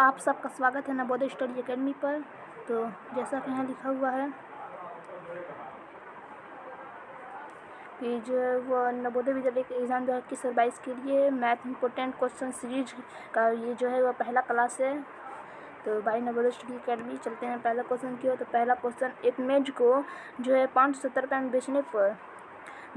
आप सबका स्वागत है नवोदय स्टडी एकेडमी पर। तो जैसा कि यहाँ लिखा हुआ है कि जो है वो नवोदय विद्यालय के एग्ज़ाम 2021-22 के लिए मैथ इम्पोर्टेंट क्वेश्चन सीरीज का ये जो है वो पहला क्लास है। तो भाई नवोदय स्टडी एकेडमी चलते हैं पहला क्वेश्चन की ओर। तो पहला क्वेश्चन, एक मेज को जो है 570 रुपये में बेचने पर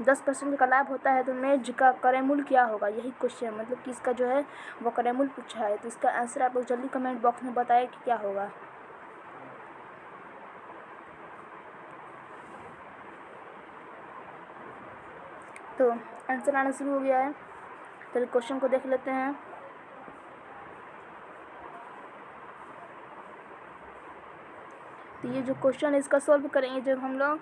10% का लाभ होता है तो मेज का क्रय मूल्य क्या होगा। यही क्वेश्चन मतलब कि इसका जो है वो क्रय मूल्य पूछा है। तो इसका आंसर आप लोग जल्दी कमेंट बॉक्स में बताएं कि क्या होगा। तो आंसर आना शुरू हो गया है। चलिए क्वेश्चन को देख लेते हैं। तो ये जो क्वेश्चन है इसका सॉल्व करेंगे जब हम लोग।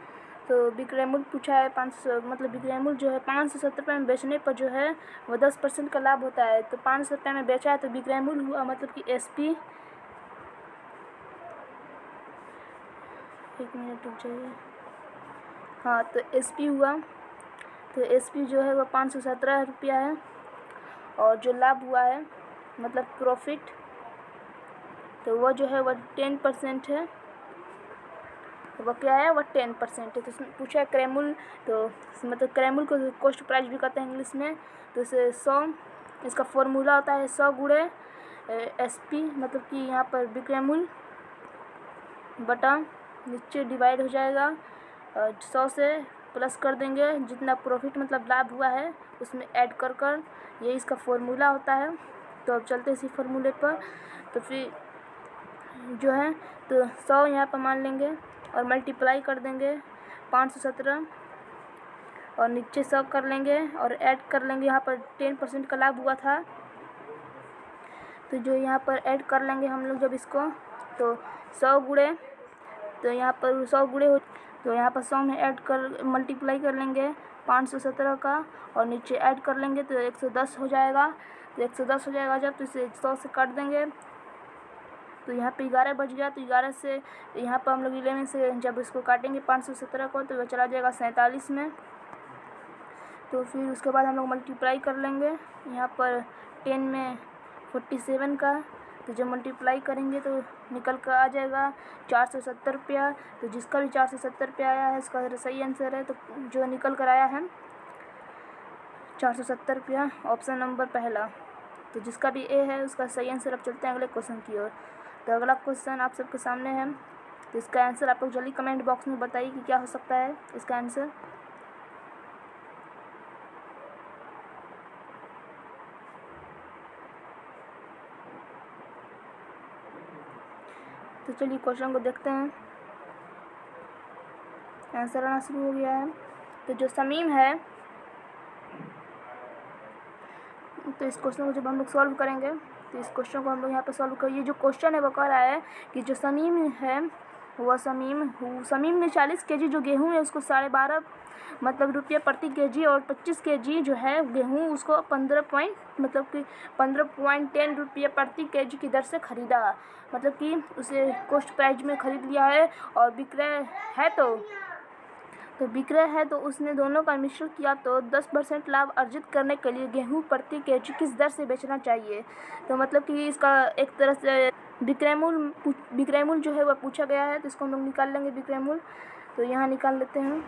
तो विक्रय मूल्य पूछा है 500, मतलब विक्रय मूल्य जो है 570 रुपये में बेचने पर जो है वो 10% का लाभ होता है। तो 500 रुपये में बेचा है तो विक्रय मूल्य हुआ मतलब कि SP, एक मिनट रुक जाइए, हाँ तो SP हुआ। तो SP जो है वो 517 रुपया है। और जो लाभ हुआ है मतलब प्रॉफिट, तो वो जो है वो 10% है। वो क्या है, वो 10% है। तो इसमें पूछा है क्रय मूल्य, तो मतलब क्रय मूल्य को कॉस्ट प्राइस भी कहते हैं इंग्लिश में। तो इसे 100, इसका फॉर्मूला होता है 100 गुणे SP, मतलब कि यहाँ पर विक्रय मूल्य बटा नीचे डिवाइड हो जाएगा 100 से प्लस कर देंगे जितना प्रॉफिट मतलब लाभ हुआ है उसमें ऐड कर कर, ये इसका फॉर्मूला होता है। तो अब चलते इसी फॉर्मूले पर। तो फिर जो है तो 100 यहाँ पर मान लेंगे और मल्टीप्लाई कर देंगे 517 और नीचे 100 कर लेंगे और ऐड कर लेंगे। यहाँ पर 10% का लाभ हुआ था तो जो यहाँ पर ऐड कर लेंगे हम लोग जब इसको, तो 100 गुणे, तो यहाँ पर 100 गुणे हो, तो यहाँ पर 100 में ऐड कर मल्टीप्लाई कर लेंगे 517 का और नीचे ऐड कर लेंगे तो 110 हो जाएगा। तो 110 हो जाएगा जब, तो इसे 100 से काट देंगे तो यहाँ पे 11 बच गया। तो 11 से यहाँ पर हम लोग 11 से जब इसको काटेंगे 517 को तो वह चला जाएगा 47 में। तो फिर उसके बाद हम लोग मल्टीप्लाई कर लेंगे यहाँ पर 10 में 47 का। तो जब मल्टीप्लाई करेंगे तो निकल कर आ जाएगा 470 रुपया। तो जिसका भी 470 रुपया आया है इसका सही आंसर है। तो जो निकल कर आया है 470 रुपया, ऑप्शन नंबर पहला। तो जिसका भी A है उसका सही आंसर। अब चलते हैं अगले क्वेश्चन की ओर। तो अगला क्वेश्चन आप सबके सामने है। तो इसका आंसर आप लोग जल्दी कमेंट बॉक्स में बताइए कि क्या हो सकता है इसका आंसर। तो चलिए क्वेश्चन को देखते हैं। आंसर आना शुरू हो गया है। तो जो समीम है, तो इस क्वेश्चन को जब हम लोग सॉल्व करेंगे तो इस क्वेश्चन को हम लोग यहाँ पर सॉल्व करिए। जो क्वेश्चन है वो कह रहा है कि जो समीम है वह समीम ने 40 kg जो गेहूँ है उसको 12.5 मतलब रुपये प्रति kg और 25 kg जो है गेहूँ उसको 15.10 रुपये प्रति kg की दर से खरीदा। मतलब कि उसे कॉस्ट प्राइस में खरीद लिया है। और विक्रय है तो उसने दोनों का मिश्रण किया तो 10% लाभ अर्जित करने के लिए गेहूं प्रति केजी किस दर से बेचना चाहिए। तो मतलब कि इसका एक तरह से विक्रय मूल्य जो है वह पूछा गया है। तो इसको हम लोग निकाल लेंगे विक्रय मूल्य। तो यहाँ निकाल लेते हैं।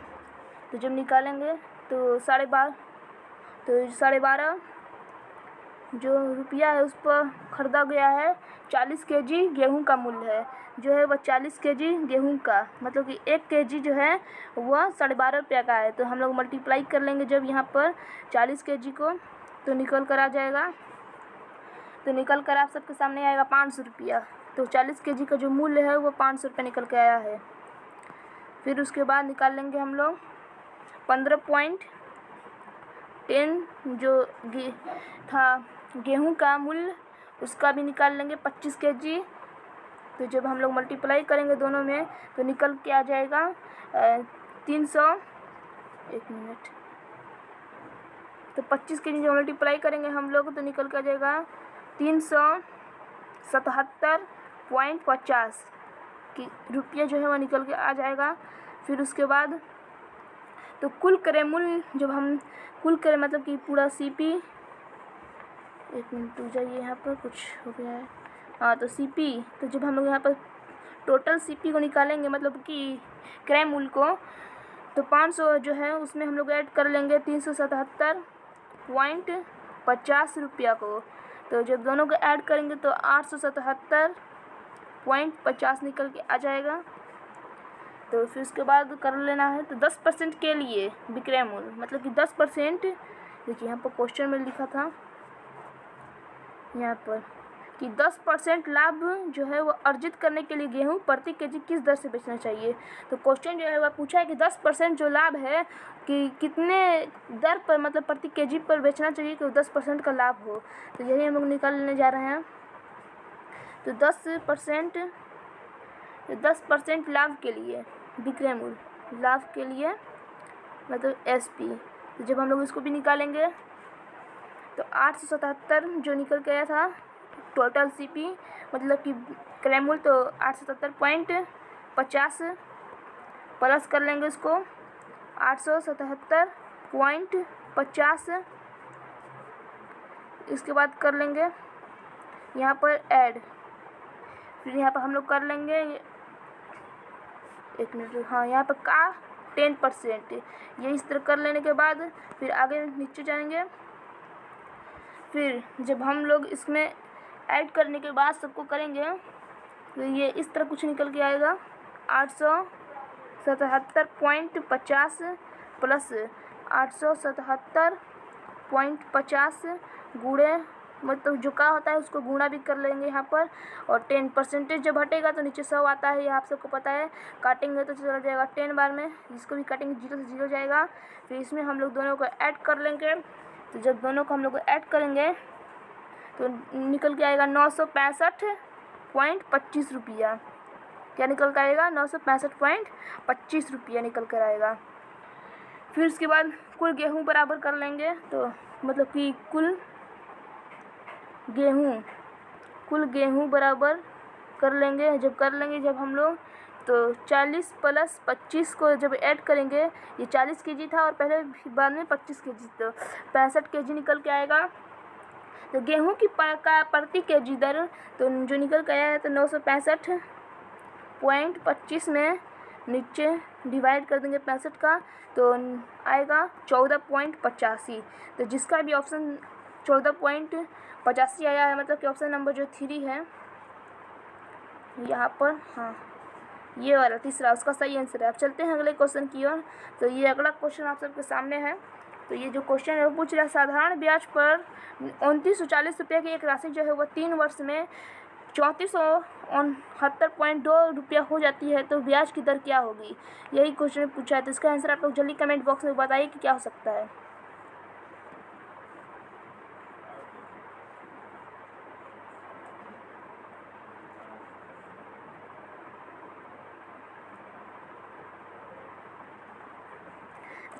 तो जब निकालेंगे तो 12.5 जो रुपया है उस पर ख़रीदा गया है 40 kg गेहूं का मूल्य है जो है वह 40 kg गेहूं का, मतलब कि 1 kg जो है वह 12.5 रुपया का है। तो हम लोग मल्टीप्लाई कर लेंगे जब यहाँ पर 40 kg को, तो निकल कर आ जाएगा। तो निकल कर आप सबके सामने आएगा 500 रुपया। तो 40 kg का जो मूल्य है वो 500 रुपये निकल के आया है। फिर उसके बाद निकाल लेंगे हम लोग 15.10 जो था गेहूं का मूल्य उसका भी निकाल लेंगे 25 kg। तो जब हम लोग मल्टीप्लाई करेंगे दोनों में तो निकल के आ जाएगा 300, एक मिनट, तो 25 kg जो मल्टीप्लाई करेंगे हम लोग तो निकल के आ जाएगा 377.50 की रुपये जो है वो निकल के आ जाएगा। फिर उसके बाद तो कुल क्रय मूल्य जब हम कुल क्रय मतलब कि पूरा CP, एक मिनट रुक जाइए यहाँ पर कुछ हो गया है। हाँ तो CP, तो जब हम लोग यहाँ पर टोटल CP को निकालेंगे, मतलब कि क्रय मूल्य को, तो 500 जो है उसमें हम लोग ऐड कर लेंगे 377.50 रुपया को। तो जब दोनों को ऐड करेंगे तो 877.50 निकल के आ जाएगा। तो फिर उसके बाद कर लेना है, तो 10% के लिए विक्रय मूल्य, मतलब कि 10%, देखिए यहाँ पर क्वेश्चन में लिखा था यहाँ पर कि 10% लाभ जो है वो अर्जित करने के लिए गेहूं प्रति केजी किस दर से बेचना चाहिए। तो क्वेश्चन जो है वह पूछा है कि 10% जो लाभ है कि कितने दर पर, मतलब प्रति केजी पर बेचना चाहिए कि 10% का लाभ हो। तो यही हम लोग निकालने जा रहे हैं। तो 10% लाभ के लिए विक्रय मूल्य, लाभ के लिए मतलब SP, तो जब हम लोग इसको भी निकालेंगे तो 877 जो निकल के आया था टोटल CP, मतलब कि क्रय मूल्य, तो 877.50 प्लस कर लेंगे उसको 877.50, इसके बाद कर लेंगे यहाँ पर ऐड, फिर यहाँ पर हम लोग कर लेंगे, एक मिनट, हाँ यहाँ पर का 10%, ये इस तरह कर लेने के बाद फिर आगे नीचे जाएंगे। फिर जब हम लोग इसमें ऐड करने के बाद सबको करेंगे तो ये इस तरह कुछ निकल के आएगा 877.50 प्लस 877.50 गुणे, मतलब जो का होता है उसको गुणा भी कर लेंगे यहाँ पर, और 10% जब हटेगा तो नीचे 100 आता है, ये आप सबको पता है। काटेंगे तो चला जाएगा 10 बार में, जिसको भी काटेंगे 0 से 0 जाएगा। फिर इसमें हम लोग दोनों को ऐड कर लेंगे। तो जब दोनों को हम लोग ऐड करेंगे तो निकल के आएगा 965.25 रुपया। क्या निकल कर आएगा? 965.25 रुपया निकल कर आएगा। फिर उसके बाद कुल गेहूँ बराबर कर लेंगे, तो मतलब कि कुल गेहूँ बराबर कर लेंगे। जब हम लोग तो 40 प्लस 25 को जब ऐड करेंगे, ये 40 केजी था और पहले बाद में 25 केजी, तो 65 केजी निकल के आएगा। तो गेहूं की का प्रति केजी दर तो जो निकल के आया है तो 965.25 में नीचे डिवाइड कर देंगे 65 का, तो आएगा 14.85। तो जिसका भी ऑप्शन 14.85 आया है, मतलब कि ऑप्शन नंबर जो 3 है यहाँ पर, हाँ ये वाला तीसरा, उसका सही आंसर है। अब चलते हैं अगले क्वेश्चन की ओर। तो ये अगला क्वेश्चन आप सबके सामने है। तो ये जो क्वेश्चन है वो पूछ रहा है, साधारण ब्याज पर 2940 रुपये की एक राशि जो है वह 3 वर्ष में 3469.2 रुपया हो जाती है, तो ब्याज की दर क्या होगी? यही क्वेश्चन पूछा है। तो इसका आंसर आप लोग जल्दी कमेंट बॉक्स में बताइए कि क्या हो सकता है।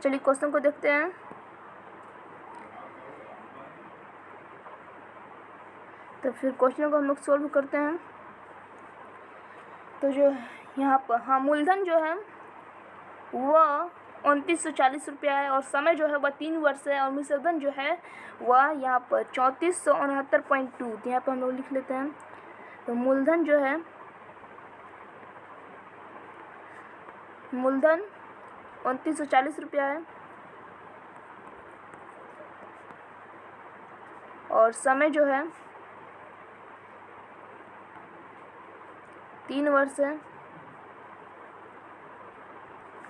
चलिए क्वेश्चन को देखते हैं। तो फिर क्वेश्चन को हम लोग सोल्व करते हैं। तो जो यहाँ पर, हाँ, मूलधन जो है वह 2940 रुपया है और समय जो है वह 3 वर्ष है, और मिश्रधन जो है वह यहाँ पर 3469.2, तो यहाँ पर हम लोग लिख लेते हैं। तो मूलधन जो है, मूलधन 2940 रुपया है और समय जो है 3 वर्ष है,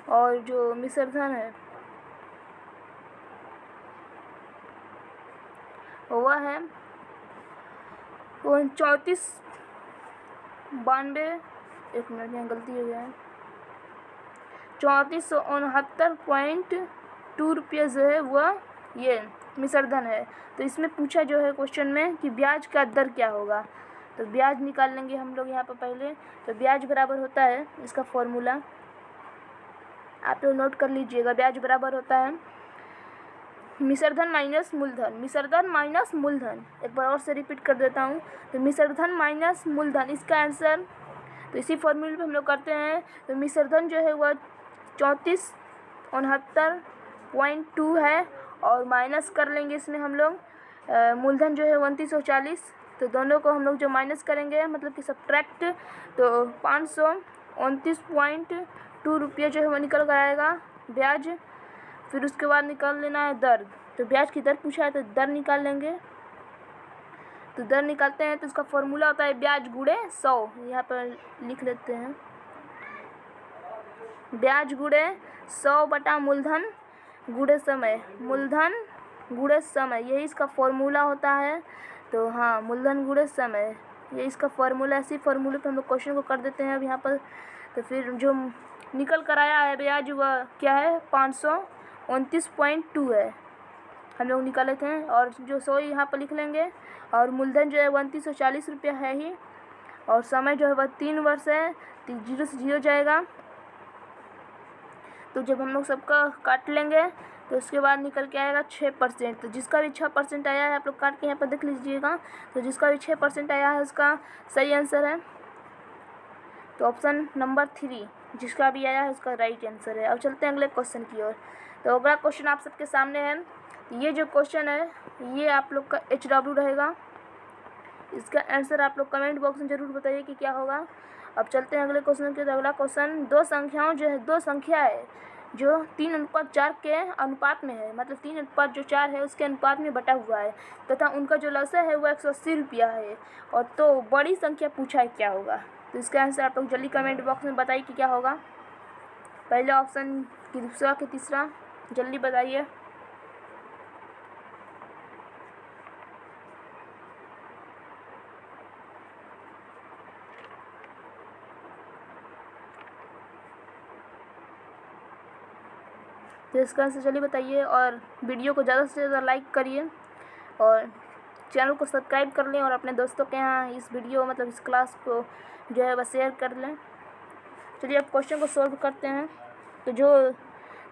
और जो मिश्रधन है वह है 3492, एक मिनट यहाँ गलती हो गया है, 3469.2 रुपये जो है वह ये मिश्रधन है। तो इसमें पूछा जो है क्वेश्चन में कि ब्याज का दर क्या होगा। तो ब्याज निकाल लेंगे हम लोग यहाँ पर पहले। तो ब्याज बराबर होता है, इसका फॉर्मूला आप लोग नोट कर लीजिएगा। ब्याज बराबर होता है मिश्रधन माइनस मूलधन, मिश्रधन माइनस मूलधन। एक बार और से रिपीट कर देता हूँ। तो मिश्रधन माइनस मूलधन, इसका आंसर, तो इसी फॉर्मूले पे हम लोग करते हैं। तो मिश्रधन जो है वह 3469.2 है और माइनस कर लेंगे इसमें हम लोग मूलधन जो है 2940, तो दोनों को हम लोग जो माइनस करेंगे मतलब कि सब्ट्रैक्ट, तो 529.2 रुपये जो है वो निकल कर आएगा ब्याज। फिर उसके बाद निकाल लेना है दर, तो ब्याज की दर पूछा है तो दर निकाल लेंगे। तो दर निकालते हैं तो इसका फॉर्मूला होता है ब्याज गुणे 100, यहाँ पर लिख लेते हैं ब्याज गुणे 100 बटा मूलधन गुणे समय, मूलधन गुणे समय, यही इसका फॉर्मूला होता है। तो हाँ, मूलधन गुणे समय, ये इसका फॉर्मूला, इसी फॉर्मूले पे हम लोग क्वेश्चन को कर देते हैं अब यहाँ पर। तो फिर जो निकल कर आया है ब्याज वह क्या है 529.2 है, हम लोग निकाले थे। और जो 100 यहाँ पर लिख लेंगे, और मूलधन जो है 2940 रुपया है ही, और समय जो है वह 3 वर्ष है, तो 0 से 0 जाएगा। तो जब हम लोग सबका काट लेंगे तो उसके बाद निकल के आएगा 6%। तो जिसका भी 6% आया है, आप लोग काट के यहाँ पर देख लीजिएगा, तो जिसका भी 6% आया है उसका सही आंसर है। तो ऑप्शन नंबर 3 जिसका भी आया है उसका राइट आंसर है। अब चलते हैं अगले क्वेश्चन की ओर। तो अगला क्वेश्चन आप सबके सामने है, ये जो क्वेश्चन है ये आप लोग का HW रहेगा। इसका आंसर आप लोग कमेंट बॉक्स में ज़रूर बताइए कि क्या होगा। अब चलते हैं अगले क्वेश्चन के। तो अगला क्वेश्चन, दो संख्याओं जो है, दो संख्या है जो 3:4 के अनुपात में है, मतलब 3:4 है उसके अनुपात में बटा हुआ है, तथा उनका जो लसागु है वो 180 रुपया है, और तो बड़ी संख्या पूछा है क्या होगा। तो इसका आंसर आप लोग जल्दी कमेंट बॉक्स में बताइए कि क्या होगा। पहले ऑप्शन कि दूसरा कि तीसरा, जल्दी बताइए। तो इसका आंसर जल्दी बताइए, और वीडियो को ज़्यादा से ज़्यादा लाइक करिए, और चैनल को सब्सक्राइब कर लें, और अपने दोस्तों के यहाँ इस वीडियो मतलब इस क्लास को जो है वह शेयर कर लें। चलिए अब क्वेश्चन को सॉल्व करते हैं। तो जो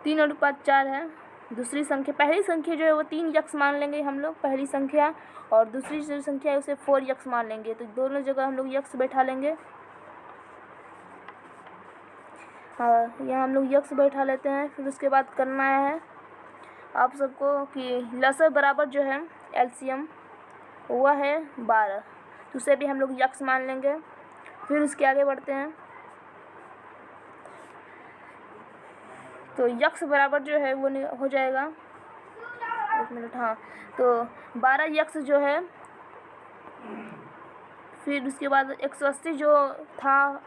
3:4 है, दूसरी संख्या, पहली संख्या जो है वो 3 यक्स मान लेंगे हम लोग, पहली संख्या, और दूसरी जो संख्या है उसे 4 यक्स मान लेंगे। तो दोनों जगह हम लोग यक्स बैठा लेंगे। हाँ, यहाँ हम लोग यक्स बैठा लेते हैं। फिर उसके बाद करना है आप सबको कि लसागु बराबर जो है LCM वह है 12, तो उसे भी हम लोग यक्स मान लेंगे। फिर उसके आगे बढ़ते हैं। तो यक्स बराबर जो है वो हो जाएगा, एक मिनट, हाँ, तो 12 यक्स जो है, फिर उसके बाद 180 जो था,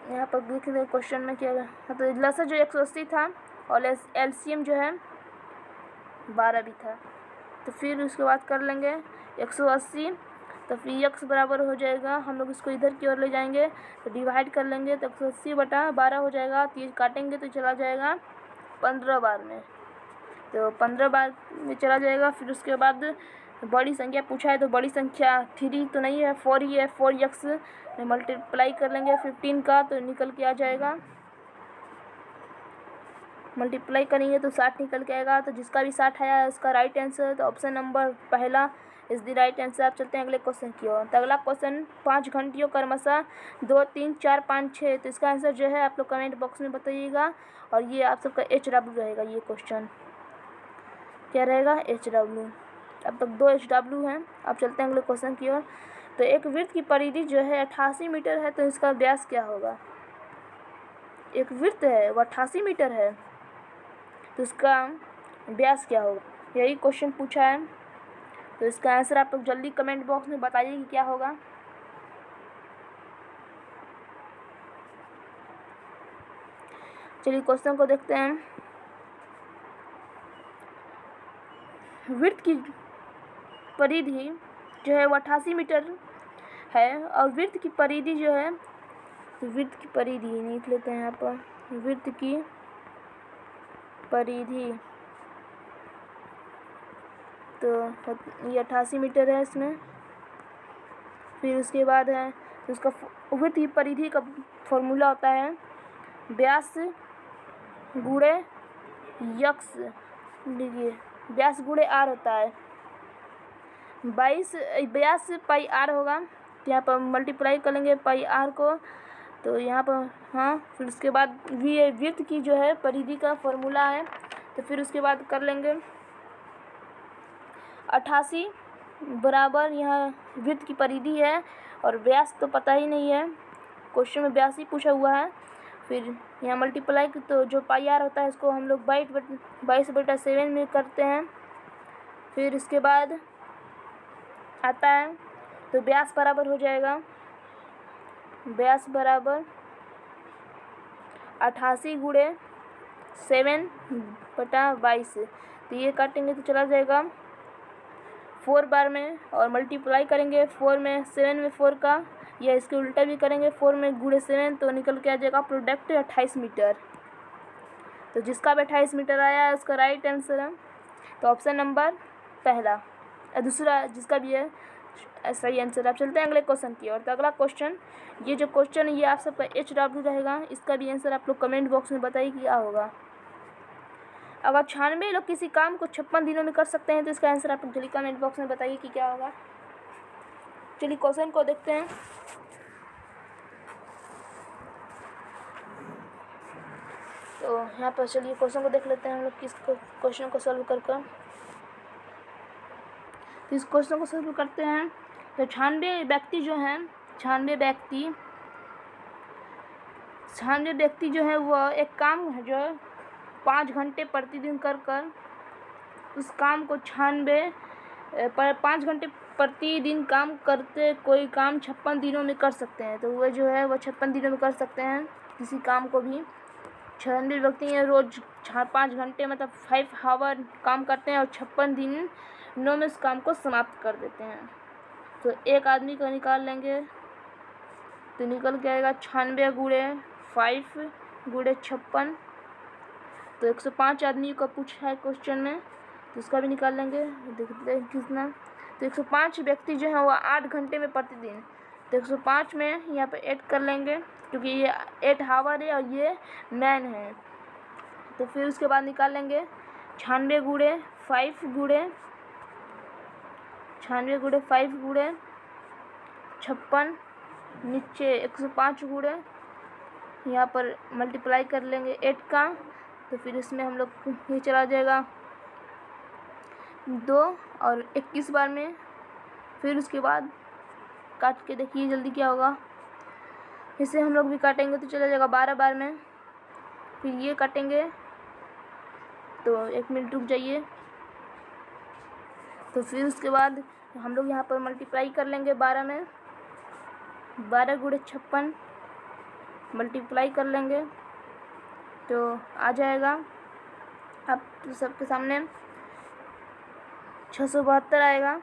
यहाँ पर देख रहे क्वेश्चन में क्या है, तो लसागु जो 180 था, और LCM जो है 12 भी था। तो फिर उसके बाद कर लेंगे 180, तो फिर यक्स बराबर हो जाएगा, हम लोग इसको इधर की ओर ले जाएंगे तो डिवाइड कर लेंगे, तो 180 बटा 12 हो जाएगा। तो ये काटेंगे तो चला जाएगा 15 बार में, तो 15 बार में चला जाएगा। फिर उसके बाद बड़ी संख्या पूछा है, तो बड़ी संख्या 3 तो नहीं है, 4 ही है, 4 यक्स में मल्टीप्लाई कर लेंगे 15 का, तो निकल के आ जाएगा, मल्टीप्लाई करेंगे तो 60 निकल के आएगा। तो जिसका भी 60 आया है उसका राइट आंसर, तो ऑप्शन नंबर पहला इज द राइट आंसर। आप चलते हैं अगले क्वेश्चन की ओर। तो अगला क्वेश्चन, 5 घंटियों क्रमशः 2, 3, 4, 5, 6, तो इसका आंसर जो है आप लोग कमेंट बॉक्स में बताइएगा, और ये आप सबका HW रहेगा। ये क्वेश्चन क्या रहेगा, HW। अब तक 2 HW हैं। अब चलते हैं अगले क्वेश्चन की ओर। तो एक वृत्त की परिधि जो है 88 मीटर है, तो इसका व्यास क्या होगा। एक वृत्त है वो 88 मीटर है, तो इसका व्यास क्या होगा, यही क्वेश्चन पूछा है। तो इसका आंसर आप लोग जल्दी कमेंट बॉक्स में बताइए कि क्या होगा। चलिए क्वेश्चन को देखते हैं। वृत्त की परिधि जो है वो 88 मीटर है, और वृत्त की परिधि जो है, तो वृत्त की परिधि लिख लेते हैं यहाँ पर, वृत्त की परिधि, तो ये 88 मीटर है इसमें। फिर उसके बाद है, तो उसका वृत्त की परिधि का फॉर्मूला होता है व्यास गुणे यक्स, देखिए व्यास गुणे R होता है 22, व्यास पाई R होगा, तो यहाँ पर मल्टीप्लाई कर लेंगे पाई R को, तो यहाँ पर हाँ। फिर उसके बाद वृत्त की जो है परिधि का फॉर्मूला है, तो फिर उसके बाद कर लेंगे 88 बराबर यहाँ वृत्त की परिधि है और व्यास तो पता ही नहीं है, क्वेश्चन में व्यास ही पूछा हुआ है। फिर यहाँ मल्टीप्लाई तो जो पाई आर होता है इसको हम लोग 22/7 में करते हैं। फिर इसके बाद आता है तो व्यास बराबर हो जाएगा, व्यास बराबर 88 × 7/22। तो ये काटेंगे तो चला जाएगा 4 बार में, और मल्टीप्लाई करेंगे 4 में 7 में 4 का, या इसके उल्टा भी करेंगे 4 में × 7 तो निकल के आ जाएगा प्रोडक्ट 28 मीटर। तो जिसका भी 28 मीटर आया है उसका राइट आंसर है। तो ऑप्शन नंबर पहला, दूसरा जिसका भी है सही आंसर। आप चलते हैं अगले क्वेश्चन की ओर। तो अगला क्वेश्चन, ये जो क्वेश्चन है ये आप सबका HW रहेगा, इसका भी आंसर आप लोग कमेंट बॉक्स में बताइए क्या होगा। अगर 96 लोग किसी काम को 56 दिनों में कर सकते हैं तो इसका आंसर आप लोग जल्दी कमेंट बॉक्स में बताइए कि क्या होगा। चलिए क्वेश्चन को देखते हैं। तो यहाँ पर चलिए क्वेश्चन को देख लेते हैं हम लोग किस क्वेश्चन को सॉल्व कर कर। तो इस क्वेश्चन को सॉल्व करते हैं। तो 96 व्यक्ति जो हैं, 96 व्यक्ति जो है वह एक काम है जो 5 घंटे प्रतिदिन कर कर उस काम को 5 घंटे प्रतिदिन काम करते कोई काम 56 दिनों में कर सकते हैं। तो वह जो है वह 56 दिनों में कर सकते हैं किसी काम को भी। 96 व्यक्ति हैं, रोज़ 5 घंटे मतलब 5 आवर काम करते हैं और 56 दिनों में उस काम को समाप्त कर देते हैं। तो एक आदमी का निकाल लेंगे तो निकल के आएगा 96 × 5 × 56। तो 105 आदमी का पूछा है क्वेश्चन में, तो इसका भी निकाल लेंगे। देखते हैं कितना। तो 105 व्यक्ति जो है वो 8 घंटे में प्रतिदिन, तो 105 में यहाँ पे ऐड कर लेंगे क्योंकि ये 8 आवर है और ये मैन है। तो फिर उसके बाद निकाल लेंगे 96 × 5 × 56, नीचे 105 × यहाँ पर मल्टीप्लाई कर लेंगे 8 का। तो फिर इसमें हम लोग ये चला जाएगा 2 और 21 बार में। फिर उसके बाद काट के देखिए जल्दी क्या होगा। इसे हम लोग भी काटेंगे तो चला जाएगा 12 बार में। फिर ये काटेंगे तो 1 मिनट रुक जाइए। तो फिर उसके बाद हम लोग यहाँ पर मल्टीप्लाई कर लेंगे 12 में, 12 × 56 मल्टीप्लाई कर लेंगे तो आ जाएगा आप सबके सामने 672 आएगा।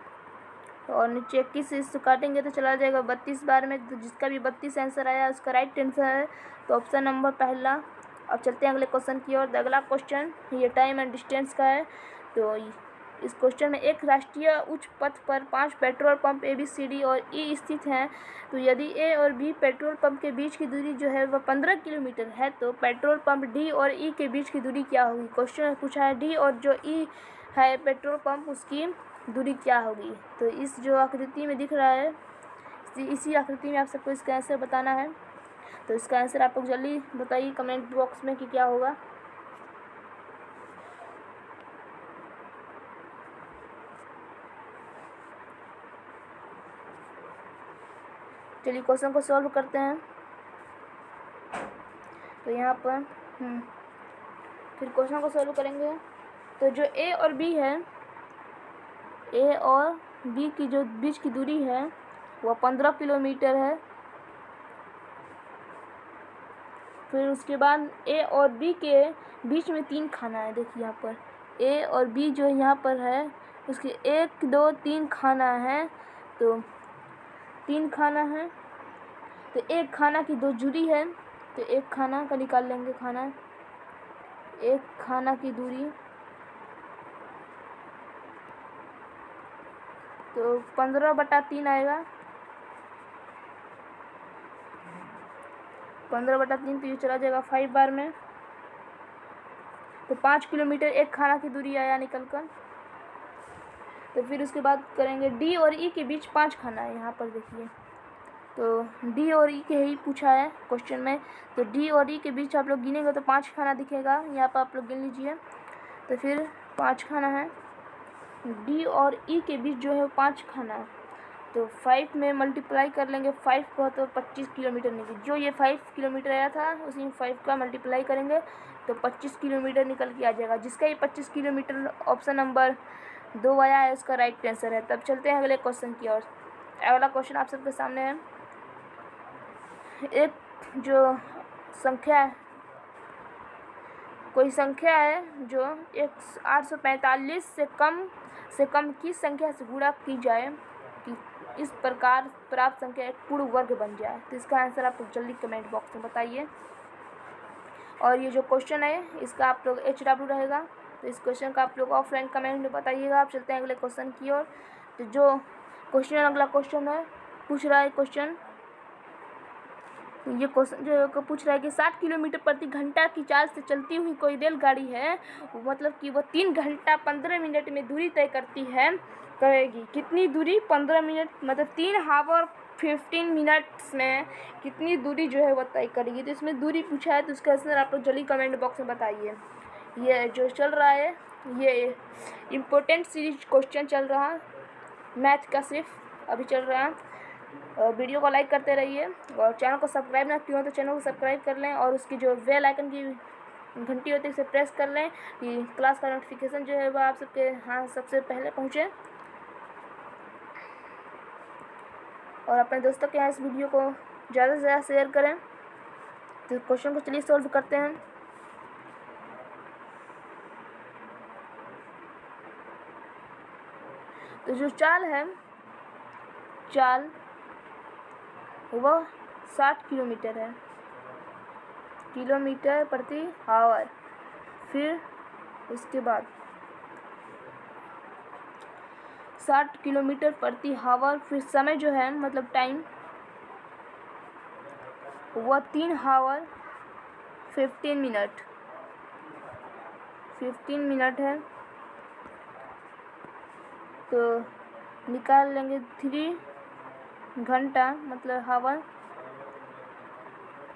और नीचे 21 से इसको काटेंगे तो चला जाएगा 32 बार में। तो जिसका भी 32 आंसर आया उसका राइट आंसर है, तो ऑप्शन नंबर पहला। अब चलते हैं अगले क्वेश्चन की ओर। अगला क्वेश्चन ये टाइम एंड डिस्टेंस का है। तो इस क्वेश्चन में एक राष्ट्रीय उच्च पथ पर 5 पेट्रोल पंप ABCD और E स्थित हैं। तो यदि A और B पेट्रोल पंप के बीच की दूरी जो है वह 15 किलोमीटर है तो पेट्रोल पंप D और E के बीच की दूरी क्या होगी। क्वेश्चन पूछा है D और जो E है पेट्रोल पंप उसकी दूरी क्या होगी। तो इस जो आकृति में दिख रहा है इसी आकृति में आप सबको इसका आंसर बताना है। तो इसका आंसर आप लोग जल्दी बताइए कमेंट बॉक्स में कि क्या होगा। चलिए क्वेश्चन को सॉल्व करते हैं। तो यहाँ पर फिर क्वेश्चन को सॉल्व करेंगे। तो जो A और B है, A और B की जो बीच की दूरी है वह 15 किलोमीटर है। फिर उसके बाद A और B के बीच में 3 खाना है। देखिए यहाँ पर A और B जो यहाँ पर है उसके 1 2 3 खाना है। तो 3 खाना है तो एक खाना की 2 जुड़ी है, तो एक खाना का निकाल लेंगे। खाना एक खाना की दूरी तो 15/3 आएगा। 15/3 तो ये चला जाएगा 5 बार में। तो 5 किलोमीटर एक खाना की दूरी आया निकल कर। तो फिर उसके बाद करेंगे D और E के बीच 5 खाना है। यहाँ पर देखिए तो D और E के ही पूछा है क्वेश्चन में। तो D और E के बीच आप लोग गिनेंगे तो 5 खाना दिखेगा। यहाँ पर आप लोग गिन लीजिए। तो फिर 5 खाना है डी और ई के बीच जो है 5 खाना है, तो 5 में मल्टीप्लाई कर लेंगे 5 को, तो 25 किलोमीटर निकल, जो ये 5 किलोमीटर आया था उसी में 5 का मल्टीप्लाई करेंगे तो 25 किलोमीटर निकल के आ जाएगा, जिसका ये 25 किलोमीटर ऑप्शन नंबर 2 आया है, इसका राइट आंसर है। तब चलते हैं अगले क्वेश्चन की ओर। अगला क्वेश्चन आप सबके सामने है। एक जो संख्या है, कोई संख्या है जो 845 से कम की संख्या से गुणा की जाए कि इस प्रकार प्राप्त संख्या एक पूर्ण वर्ग बन जाए, तो इसका आंसर आप लोग जल्दी कमेंट बॉक्स में बताइए। और ये जो क्वेश्चन है इसका आप लोग HW रहेगा, तो इस क्वेश्चन का आप लोग ऑफलाइन कमेंट में बताइएगा। आप चलते हैं अगले क्वेश्चन की ओर। तो जो क्वेश्चन अगला क्वेश्चन है पूछ रहा है क्वेश्चन, ये क्वेश्चन जो पूछ रहा है कि 60 किलोमीटर प्रति घंटा की चाल से चलती हुई कोई रेलगाड़ी है, मतलब कि वो 3 घंटा 15 मिनट में दूरी तय करेगी। कितनी दूरी? 15 मिनट, मतलब 3 हावर 15 मिनट्स में कितनी दूरी जो है वो तय करेगी। तो इसमें दूरी पूछा है, तो उसका आंसर आप लोग जल्दी कमेंट बॉक्स में बताइए। ये जो चल रहा है ये इम्पोर्टेंट सीरीज क्वेश्चन चल रहा है, मैथ का सिर्फ अभी चल रहा है। वीडियो को लाइक करते रहिए और चैनल को सब्सक्राइब ना किया हो तो चैनल को सब्सक्राइब कर लें, और उसकी जो बेल आइकन की घंटी होती है उसे प्रेस कर लें कि क्लास का नोटिफिकेशन जो है वह आप सबके हाँ सबसे पहले पहुँचे। और अपने दोस्तों के यहाँ इस वीडियो को ज़्यादा से ज़्यादा शेयर करें। तो क्वेश्चन को चलिए सॉल्व करते हैं। तो जो चाल है, चाल वह 60 किलोमीटर है, किलोमीटर प्रति आवर। फिर उसके बाद 60 किलोमीटर प्रति आवर, फिर समय जो है मतलब टाइम वह 3 हावर 15 मिनट है। तो निकाल लेंगे 3 घंटा मतलब हावर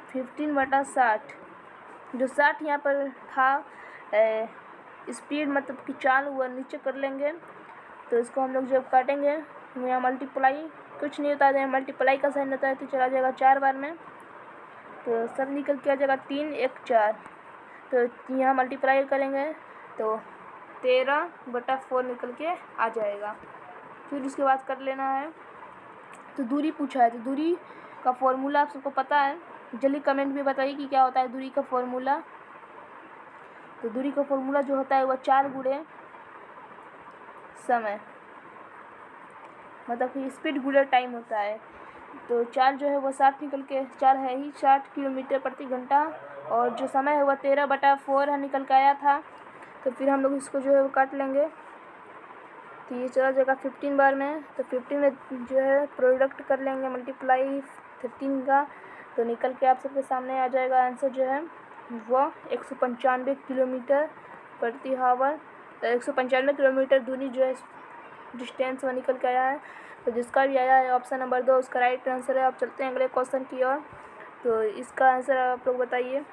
15/60, जो 60 यहाँ पर था स्पीड मतलब कि चाल वह नीचे कर लेंगे। तो इसको हम लोग जब काटेंगे यहाँ मल्टीप्लाई कुछ नहीं होता है, मल्टीप्लाई का साइन होता है तो चला जाएगा 4 बार में, तो सब निकल के आ जाएगा 3 1 4। तो यहाँ मल्टीप्लाई करेंगे तो 13/4 निकल के आ जाएगा। फिर उसके बाद कर लेना है। तो दूरी पूछा है, तो दूरी का फॉर्मूला आप सबको पता है, जल्दी कमेंट में बताइए कि क्या होता है दूरी का फॉर्मूला। तो दूरी का फॉर्मूला जो होता है वह 4 गुणे समय, मतलब कि स्पीड गुणे टाइम होता है। तो 4 जो है वह 60 निकल के 4 है ही 60 किलोमीटर प्रति घंटा, और जो समय है वह 13/4 निकल के आया था। तो फिर हम लोग इसको जो है वो काट लेंगे, तो ये चला जाएगा 15 बार में। तो 15 में जो है प्रोडक्ट कर लेंगे मल्टीप्लाई 15 का, तो निकल के आप सबके सामने आ जाएगा आंसर जो है वह 195 किलोमीटर प्रति आवर। तो 195 किलोमीटर दूरी जो है डिस्टेंस वह निकल के आया है। तो जिसका भी आया है ऑप्शन नंबर 2 उसका राइट आंसर है। अब चलते हैं अगले क्वेश्चन की ओर। तो इसका आंसर आप लोग बताइए।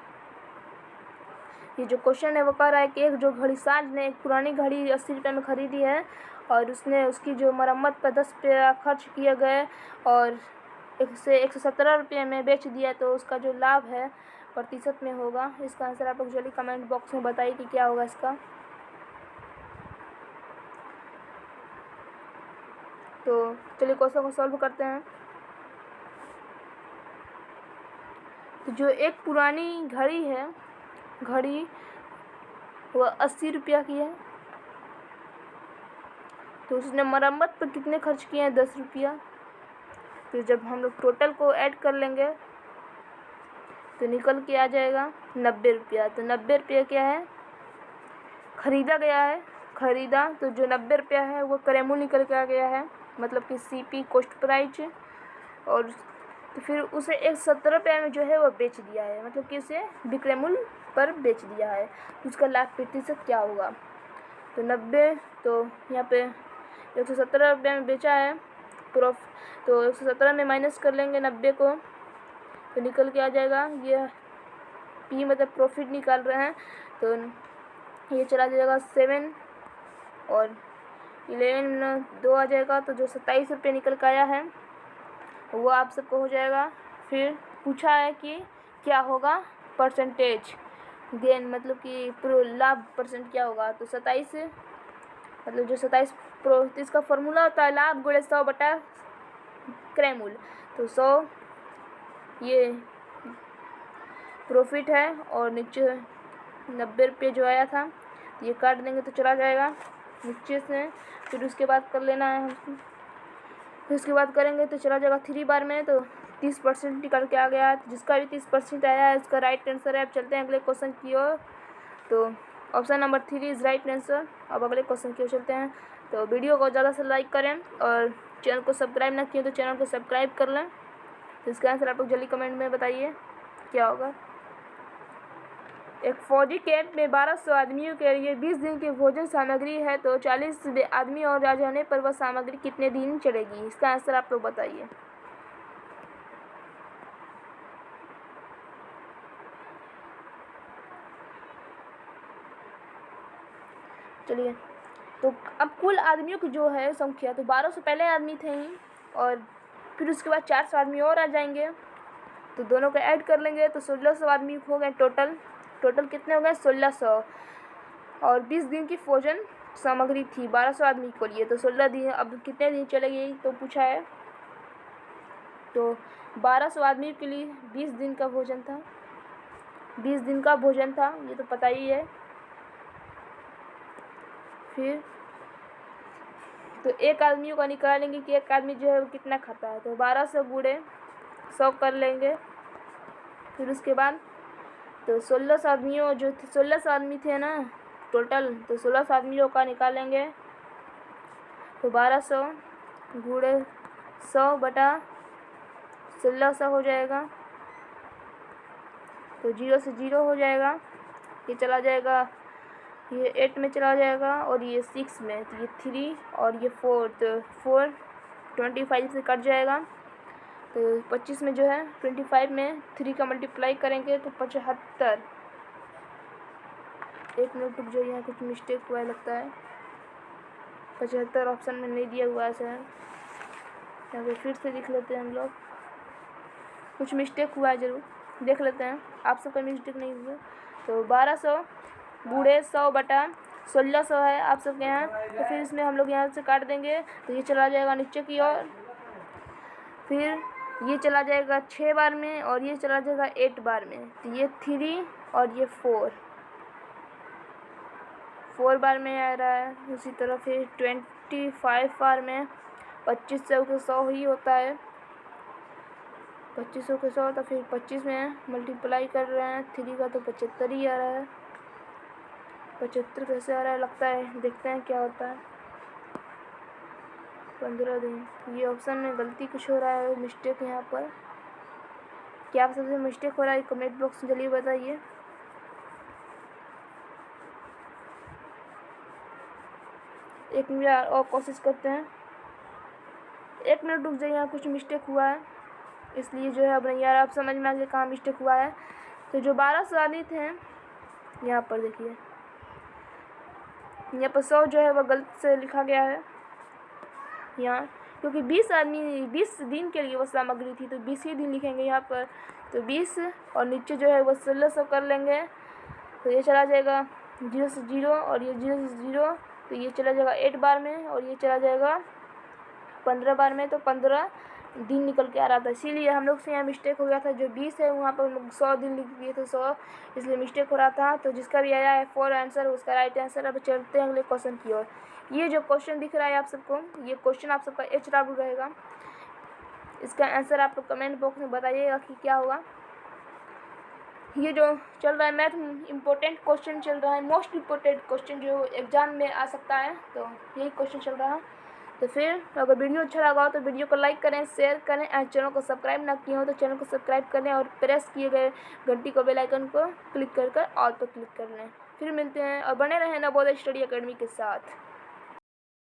ये जो क्वेश्चन है वो कह रहा है कि एक जो घड़ी साज ने एक पुरानी घड़ी 80 रुपये में ख़रीदी है, और उसने उसकी जो मरम्मत पर 10 रुपया खर्च किए गए और 117 रुपये में बेच दिया, तो उसका जो लाभ है प्रतिशत में होगा। इसका आंसर आप लोग जल्दी कमेंट बॉक्स में बताइए कि क्या होगा इसका। तो चलिए क्वेश्चन को सॉल्व करते हैं। तो जो एक पुरानी घड़ी है, घड़ी वह 80 रुपया की है, तो उसने मरम्मत पर कितने खर्च किए हैं? 10 रुपया। तो जब हम लोग टोटल को ऐड कर लेंगे तो निकल के आ जाएगा 90 रुपया। तो 90 रुपया क्या है? ख़रीदा गया है, ख़रीदा। तो जो 90 रुपया है वो क्रयमूल्य निकल के आ गया है, मतलब कि CP कॉस्ट प्राइस। और तो फिर उसे 117 रुपये में जो है वो बेच दिया है, मतलब कि उसे विक्रय मूल्य पर बेच दिया है। तो उसका लाभ प्रतिशत क्या होगा? तो 90, तो यहाँ पे 117 रुपये में बेचा है तो 117 में माइनस कर लेंगे 90 को, तो निकल के आ जाएगा ये P मतलब प्रॉफिट निकाल रहे हैं, तो ये चला जाएगा 7 और 11 2 आ जाएगा, तो जो 27 रुपये निकल कर आया है वो आप सबको हो जाएगा। फिर पूछा है कि क्या होगा परसेंटेज गेन, मतलब कि लाभ परसेंट क्या होगा, तो 27 मतलब जो 27 इसका फॉर्मूला होता है लाभ गुणे 100 बटा क्रय मूल्य, तो 100 ये प्रॉफिट है और नीचे 90 रुपये जो आया था ये काट देंगे तो चला जाएगा नीचे से। फिर उसके बाद कर लेना है हमको, फिर उसके बाद करेंगे तो चला जाएगा 3 बार में, तो 30% निकल के आ गया है। तो जिसका भी 30% आया है उसका राइट आंसर है। अब चलते हैं अगले क्वेश्चन की ओर, तो option number 3 is right answer. अब अगले क्वेश्चन की ओर चलते हैं। तो वीडियो को ज़्यादा से लाइक करें और चैनल को सब्सक्राइब ना किए तो चैनल को सब्सक्राइब कर लें। तो इसका आंसर आप लोग जल्दी कमेंट में बताइए क्या होगा। एक फौजी कैंप में 1200 आदमियों के लिए 20 दिन की भोजन सामग्री है, तो 40 आदमी और आ जाने पर वह सामग्री कितने दिन चलेगी, इसका आंसर आप लोग बताइए। चलिए, तो अब कुल आदमियों की जो है संख्या, तो 1200 पहले आदमी थे ही और फिर उसके बाद 400 आदमी और आ जाएंगे, तो दोनों को ऐड कर लेंगे तो 1600 आदमी हो गए टोटल कितने हो गए 1600। और 20 दिन की भोजन सामग्री थी 1200 आदमी के लिए, तो 16 दिन, अब कितने दिन चलेगी तो पूछा है। तो 1200 आदमी के लिए 20 दिन का भोजन था, 20 दिन का भोजन था, ये तो पता ही है। फिर तो एक आदमियों का निकालेंगे कि एक आदमी जो है वो कितना खाता है, तो 1200 गुणे 100 कर लेंगे। फिर उसके बाद तो 1600 आदमियों जो 1600 आदमी थे ना टोटल, तो 1600 आदमियों का निकालेंगे तो 1200 गुणे 100 बटा 1600 हो जाएगा, तो 0 से 0 हो जाएगा, ये चला जाएगा, ये 8 में चला जाएगा और ये 6 में, तो ये 3 और ये 4, तो 4 25 से कट जाएगा, तो 25 में जो है 25 में 3 का मल्टीप्लाई करेंगे तो 75। 1 मिनट रुक जाइए, यहाँ कुछ मिस्टेक हुआ है लगता है, 75 ऑप्शन में नहीं दिया हुआ है सर, यहाँ पे फिर से लिख लेते हैं हम लोग, कुछ मिस्टेक हुआ है ज़रूर देख लेते हैं, आप सबका मिस्टेक नहीं हुआ। तो 1200 गुणे 100 बटा 1600 है आप सबके यहाँ, तो फिर इसमें हम लोग यहाँ से काट देंगे तो ये चला जाएगा नीचे की ओर, फिर ये चला जाएगा 6 बार में और ये चला जाएगा 8 बार में, तो ये 3 और ये 4 बार में आ रहा है। उसी तरह फिर 25 बार में 2500 के 100 ही होता है, 2500 के 100, तो फिर 25 में मल्टीप्लाई कर रहे हैं 3 का, तो 75 ही आ रहा है। 75 कैसे आ रहा है लगता है, देखते हैं क्या होता है। 15 दिन, ये ऑप्शन में गलती कुछ हो रहा है, मिस्टेक यहाँ पर, क्या आप सबसे मिस्टेक हो रहा है कमेंट बॉक्स में जल्दी बताइए। एक मिनट और कोशिश करते हैं, 1 मिनट रुक जाइए, यहाँ कुछ मिस्टेक हुआ है इसलिए जो है अब नहीं यार आप समझ में आ गया कहाँ मिस्टेक हुआ है। तो जो 1200 आदमी थे यहाँ पर देखिए, यहाँ पर 100 जो है वह गलत से लिखा गया है यहाँ, क्योंकि 20 आदमी 20 दिन के लिए वो सामग्री थी, तो 20 ही दिन लिखेंगे यहाँ पर, तो 20 और नीचे जो है वो 1600 कर लेंगे, तो ये चला जाएगा 0 से 0 और ये 0 से 0, तो ये चला जाएगा 8 बार में और ये चला जाएगा 15 बार में, तो 15 दिन निकल के आ रहा था, इसीलिए हम लोग से यहाँ मिस्टेक हो गया था। जो 20 है वहाँ पर हम लोग 100 दिन लिख दिए थे 100, इसलिए मिस्टेक हो रहा था। तो जिसका भी आया है 4 आंसर उसका राइट आंसर। अब चलते हैं अगले क्वेश्चन की ओर। ये जो क्वेश्चन दिख रहा है आप सबको, ये क्वेश्चन आप सबका HW रहेगा, इसका आंसर आप लोग कमेंट बॉक्स में बताइएगा कि क्या होगा। ये जो चल रहा है मैथ इम्पोर्टेंट क्वेश्चन चल रहा है, मोस्ट इम्पोर्टेंट क्वेश्चन जो एग्जाम में आ सकता है, तो यही क्वेश्चन चल रहा है। तो फिर अगर वीडियो अच्छा लगा हो तो वीडियो को लाइक करें, शेयर करें और चैनल को सब्सक्राइब ना किए हो तो चैनल को सब्सक्राइब करें और प्रेस किए गए घंटी को बेल आइकन को क्लिक कर ऑल पर क्लिक कर लें। फिर मिलते हैं और बने रहें नवोदय स्टडी एकेडमी के साथ।